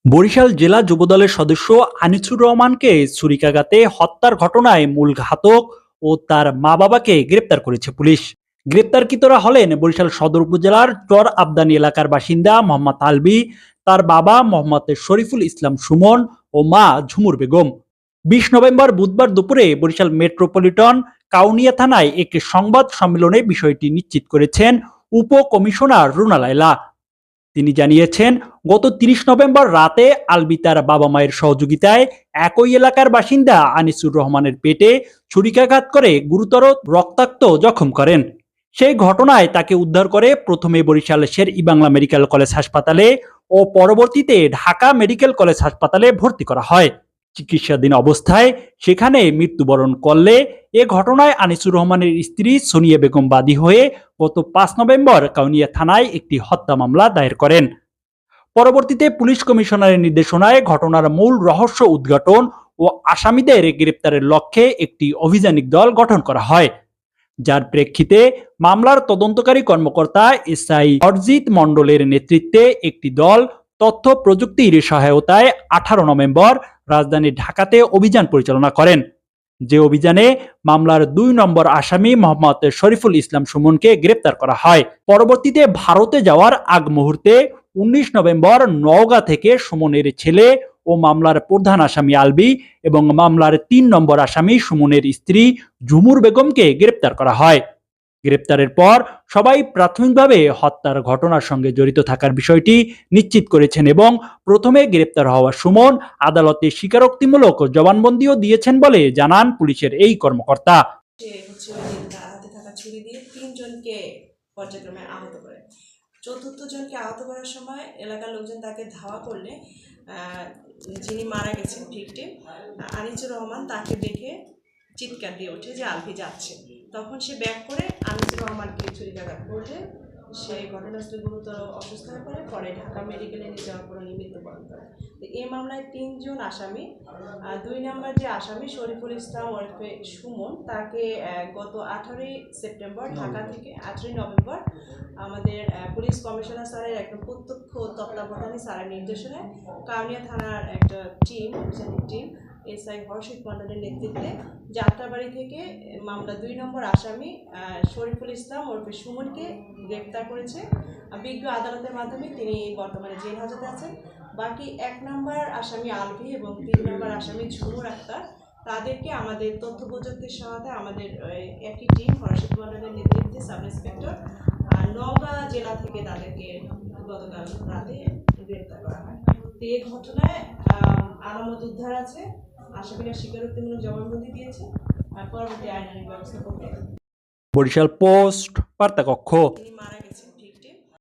বরিশাল জেলা যুবদলের সদস্য আনিসুর রহমানকে ছুরিকাঘাতে হত্যার ঘটনায় মূল ঘাতক ও তার মা-বাবাকে গ্রেপ্তার করেছে পুলিশ। গ্রেপ্তারকৃতরা হলেন বরিশাল সদর উপজেলার চর আবদানী এলাকার বাসিন্দা মোহাম্মদ আলবি, তার বাবা মোহাম্মদ শরীফুল ইসলাম সুমন ও মা ঝুমুর বেগম। ২০ নভেম্বর বুধবার দুপুরে বরিশাল মেট্রোপলিটন কাউনিয়া থানায় একটি সংবাদ সম্মেলনে বিষয়টি নিশ্চিত করেছেন উপকমিশনার রুনা লায়লা। তিনি জানিয়েছেন, গত ৩০ নভেম্বর রাতে আলবি তার বাবা মায়ের সহযোগিতায় একই এলাকার বাসিন্দা আনিসুর রহমানের পেটে ছুরিকাঘাত করে গুরুতর রক্তাক্ত জখম করেন। সেই ঘটনায় তাকে উদ্ধার করে প্রথমে বরিশাল শের-ই বাংলা মেডিকেল কলেজ হাসপাতালে ও পরবর্তীতে ঢাকা মেডিকেল কলেজ হাসপাতালে ভর্তি করা হয়। চিকিৎসাধীন অবস্থায় সেখানে মৃত্যুবরণ করলে এ ঘটনায় আনিসুর রহমানের স্ত্রী সোনিয়া বেগম বাদী হয়ে গত ৫ নভেম্বর কাউনিয়া থানায় একটি হত্যা মামলা দায়ের করেন। পরবর্তীতে পুলিশ কমিশনারের নির্দেশনায় ঘটনার মূল রহস্য উদ্ঘাটন ও আসামিদের গ্রেপ্তারের লক্ষ্যে একটি অভিযানিক দল গঠন করা হয়, যার প্রেক্ষিতে মামলার তদন্তকারী কর্মকর্তা এসআই অরজিৎ মণ্ডলের নেতৃত্বে একটি দল তথ্য প্রযুক্তির সহায়তায় ১৮ নভেম্বর রাজধানী ঢাকাতে অভিযান পরিচালনা করেন। যে অভিযানে মামলার ২ নম্বর আসামি মোহাম্মদ শরীফুল ইসলাম সুমনকে গ্রেপ্তার করা হয়। পরবর্তীতে ভারতে যাওয়ার আগ মুহূর্তে ১৯ নভেম্বর নওগাঁ থেকে সুমনের ছেলে ও মামলার প্রধান আসামি আলবি এবং মামলার ৩ নম্বর আসামি সুমনের স্ত্রী ঝুমুর বেগমকে গ্রেপ্তার করা হয়। গ্রেপ্তারের পর সবাই প্রাথমিকভাবে হত্যার ঘটনার সঙ্গে জড়িত থাকার বিষয়টি নিশ্চিত করেছেন এবং প্রথমে গ্রেপ্তার হওয়া সুমন আদালতে স্বীকারোক্তিমূলক জবানবন্দিও দিয়েছেন বলে জানান পুলিশের এই কর্মকর্তা। তার হাতে থাকা ছুরি দিয়ে ৩ জনকে পর্যায়ক্রমে আহত করে। চতুর্থ জনকে আহত করার সময় এলাকার লোকজন তাকে ধাওয়া করলে যিনি মারা গেছেন ভিকটিম আনিসুর রহমান তাকে দেখে চিৎকার দিয়ে ওঠে যে আলভি যাচ্ছে। তখন সে ব্যাক করে আনিসুর রহমানকে ছুরিকাঘাত করলে সে ঘটনাস্থলে গুরুতর অসুস্থ হয়ে পড়ে। পরে ঢাকা মেডিকেলে নিয়ে যাওয়ার পর উনি মৃত্যুবরণ করে। তো এই মামলায় ৩ জন আসামি। ২ নম্বর যে আসামি শরীফুল ইসলাম ওরফে সুমন, তাকে গত ১৮ই সেপ্টেম্বর ঢাকা থেকে ১৮ই নভেম্বর আমাদের পুলিশ কমিশনার স্যারের একটা প্রত্যক্ষ তত্ত্বাবধানে স্যারের নির্দেশনে কাউনিয়া থানার একটা টিম, অভিযানিক টিম এসআই হর্ষিত মণ্ডলের নেতৃত্বে যাত্রাবাড়ি থেকে মামলা ২ নম্বর আসামি শরীফুল ইসলাম ওরফে সুমনকে গ্রেপ্তার করেছে। বিজ্ঞ আদালতের মাধ্যমে তিনি বর্তমানে জেল হাজতে আছেন। বাকি ১ নম্বর আসামি আলভি এবং ৩ নম্বর আসামি ঝুমুর আক্তার, তাদেরকে আমাদের তথ্য প্রযুক্তির সহায়তায় আমাদের একই টিম হর্ষিত মণ্ডলের নেতৃত্বে সাব ইন্সপেক্টর নওগাঁ জেলা থেকে তাদেরকে গতকাল রাতে গ্রেপ্তার করা হয়। তো এই ঘটনায় আলামত উদ্ধার আছে, আসামিরা স্বীকারোক্তিমূলক জবানবন্দি দিয়েছে আর পরবর্তী আইনানুগ ব্যবস্থা করবে। বরিশাল পোস্ট বার্তা কক্ষ। তিনি মারা গেছেন।